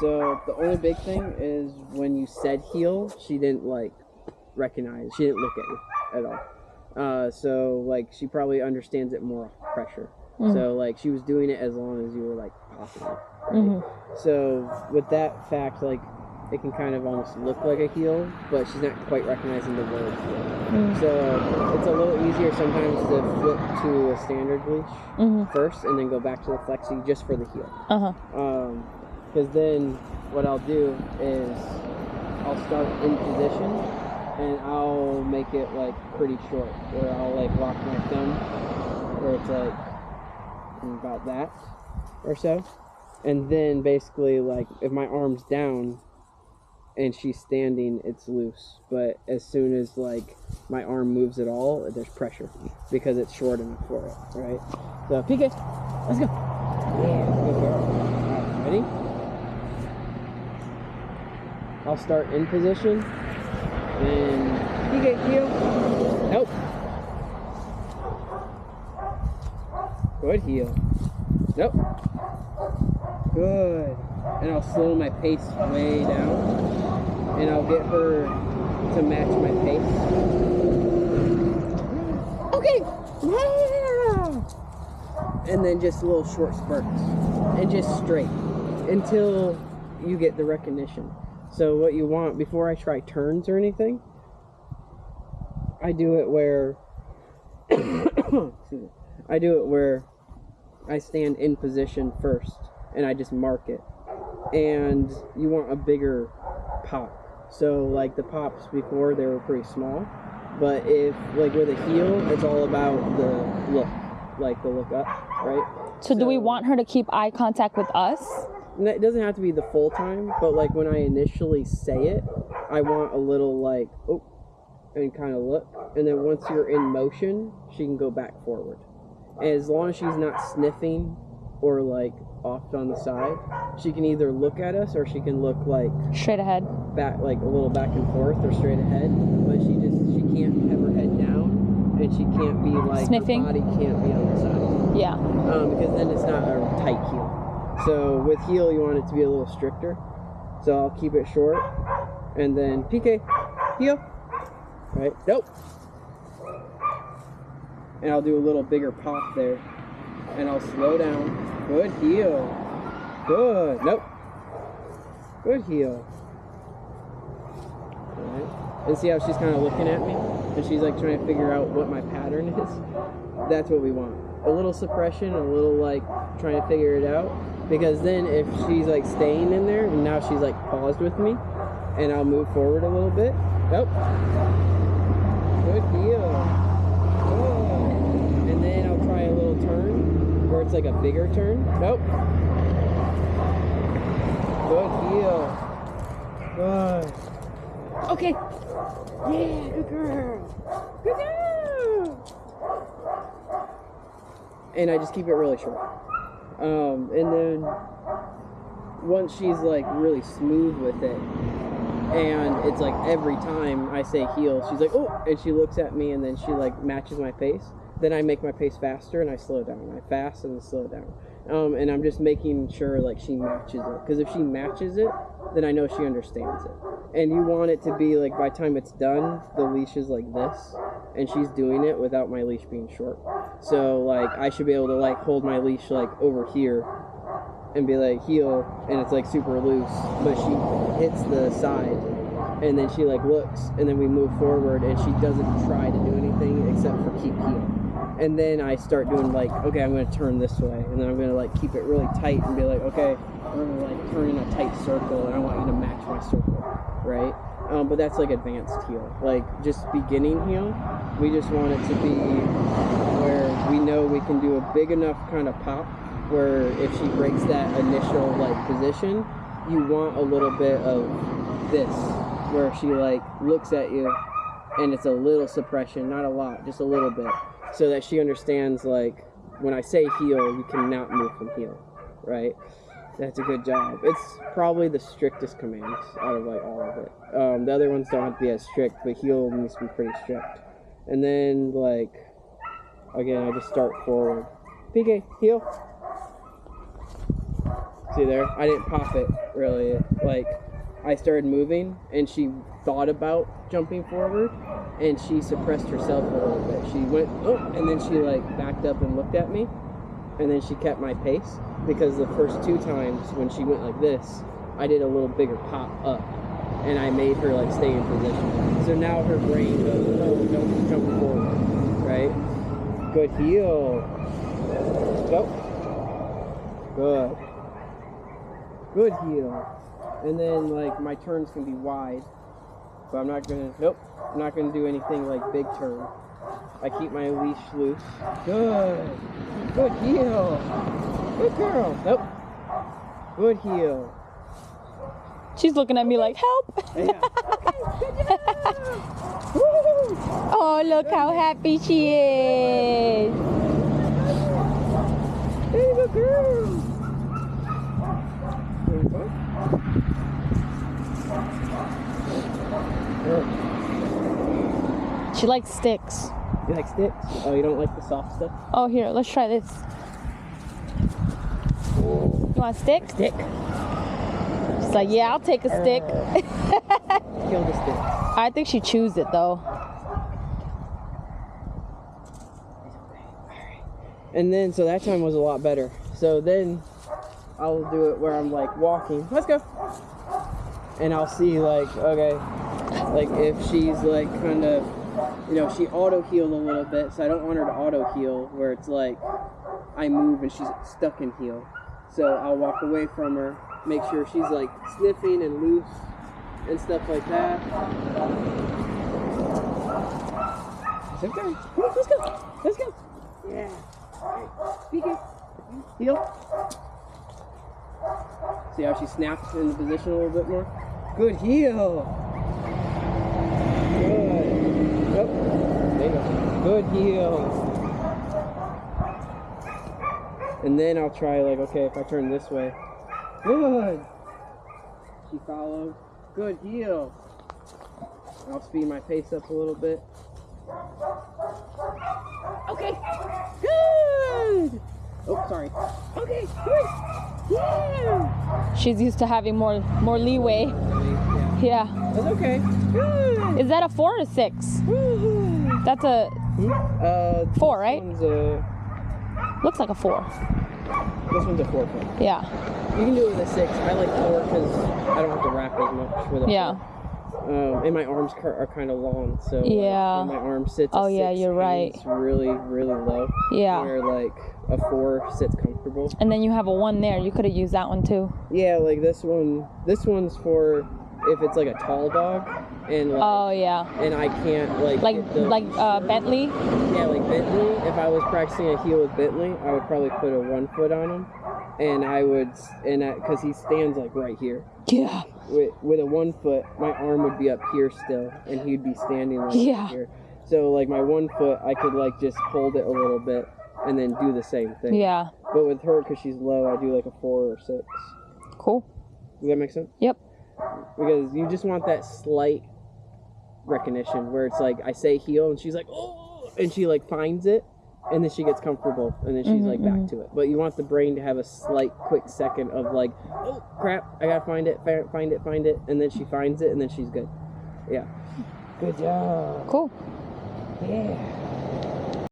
So the only big thing is when you said heel, she didn't like recognize. She didn't look at you at all. So like she probably understands it more off pressure. So like she was doing it as long as you were like popping it. Right? So with that fact, like it can kind of almost look like a heel, but she's not quite recognizing the word heel. So it's a little easier sometimes to flip to a standard leash first and then go back to the flexi just for the heel. Because then what I'll do is I'll start in position and I'll make it like pretty short, where I'll like lock my thumb where it's like about that or so. And then basically like if my arm's down and she's standing, it's loose. But as soon as like my arm moves at all, there's pressure because it's short enough for it, right? So PK, let's go. Yeah, good girl. All right, ready? I'll start in position and PK, heel. Nope. Good heel. Nope. Good. And I'll slow my pace way down. And I'll get her to match my pace. Okay. Yeah. And then just little short spurts. And just straight. Until you get the recognition. So what you want, before I try turns or anything, I do it where I stand in position first and I just mark it. And you want a bigger pop. So like the pops before, they were pretty small, but if like with a heel, it's all about the look, like the look up, right? So do we want her to keep eye contact with us? It doesn't have to be the full time, but like when I initially say it, I want a little like, oh, and kind of look. And then once you're in motion, she can go back forward. And as long as she's not sniffing or like off on the side, she can either look at us or she can look like straight ahead, back, like a little back and forth or straight ahead. But she can't have her head down, and she can't be like sniffing. Her body can't be on the side. Yeah. Because then it's not a tight heel. So with heel, you want it to be a little stricter. So I'll keep it short, and then PK, heel. Right? Nope. And I'll do a little bigger pop there, and I'll slow down. Good heel. Good. Nope. Good heel. Alright. And see how she's kind of looking at me? And she's like trying to figure out what my pattern is? That's what we want. A little suppression, a little like trying to figure it out. Because then if she's like staying in there, and now she's like paused with me, and I'll move forward a little bit. Nope. Good heel. Good. And then I'll try a little turn. Where it's like a bigger turn. Nope. Good heel. Good. Okay. Yeah, good girl. Good girl. And I just keep it really short. And then once she's like really smooth with it, and it's like every time I say heel, she's like, oh, and she looks at me and then she like matches my pace. Then I make my pace faster and I slow down. I fast and slow down. And I'm just making sure like she matches it. Because if she matches it, then I know she understands it. And you want it to be like by the time it's done, the leash is like this. And she's doing it without my leash being short. So like I should be able to like hold my leash like over here and be like heel, and it's like super loose. But she hits the side. And then she like looks, and then we move forward, and she doesn't try to do anything except for keep heel. And then I start doing like, okay, I'm going to turn this way, and then I'm going to like keep it really tight and be like, okay, we're going to like turn in a tight circle, and I want you to match my circle, right? But that's like advanced heel. Like just beginning heel, we just want it to be where we know we can do a big enough kind of pop where if she breaks that initial like position, you want a little bit of this, where she like looks at you and it's a little suppression, not a lot, just a little bit, so that she understands like when I say heel, you cannot move from heel, right? That's a good job. It's probably the strictest commands out of like all of it. The other ones don't have to be as strict, but heel needs to be pretty strict. And then like again, I just start forward. PK, heel. See there? I didn't pop it, really. Like, I started moving, and she thought about jumping forward, and she suppressed herself a little bit. She went, oh, and then she, like, backed up and looked at me, and then she kept my pace, because the first 2 times when she went like this, I did a little bigger pop up, and I made her, like, stay in position. So now her brain goes, no, don't jump forward, right? Good heel. Go. Good. Good heel. And then, like, my turns can be wide. But I'm not gonna, nope. I'm not gonna do anything like big turn. I keep my leash loose. Good. Good heel. Good girl. Nope. Good heel. She's looking at me like, help. Yeah. Oh, look how happy she is. There you go, girl. She likes sticks. You like sticks? Oh, you don't like the soft stuff? Oh, here, let's try this. You want a stick? Stick. She's like, yeah, I'll take a stick. Kill the stick. I think she chews it though. And then, so that time was a lot better. So then I'll do it where I'm like walking. Let's go. And I'll see like, okay, like if she's like kind of, you know, she auto-healed a little bit. So I don't want her to auto-heal where it's like I move and she's stuck in heel. So I'll walk away from her, make sure she's like sniffing and loose and stuff like that. It's okay. Come on, let's go. Let's go. Yeah. Alright. Peek. Heel. See how she snaps in the position a little bit more? Good heel. Good. Nope. There you go. Good heel. And then I'll try like, okay, if I turn this way. Good. She followed. Good heel. I'll speed my pace up a little bit. Okay. Good. Oh, sorry. Okay, good. Yeah. She's used to having more leeway. Yeah. That's okay. Good. Is that a 4 or a 6? That's a 4, right? Looks like a 4. This one's a 4. Yeah. You can do it with a 6. I like 4 because I don't have to wrap as much with a 4. And my arms are kind of long, so yeah. When my arm sits oh a 6, yeah, you're right. It's really, really low. Yeah. Where like a 4 sits comfortable. And then you have a 1 there. You could have used that one too. Yeah, like this one. This one's for if it's like a tall dog, and like, oh yeah. And I can't like Bentley. Yeah, like Bentley. If I was practicing a heel with Bentley, I would probably put a 1 foot on him, and I would, because he stands like right here. Yeah. With a 1 foot, my arm would be up here still, and he'd be standing like here. So like my 1 foot, I could like just hold it a little bit and then do the same thing. Yeah. But with her, because she's low, I do like a 4 or 6. Cool. Does that make sense? Yep. Because you just want that slight recognition where it's like I say heel and she's like, oh, and she like finds it, and then she gets comfortable, and then she's like back to it. But you want the brain to have a slight, quick second of like, oh crap, I gotta find it, and then she finds it, and then she's good. Yeah. Good job. Cool. Yeah.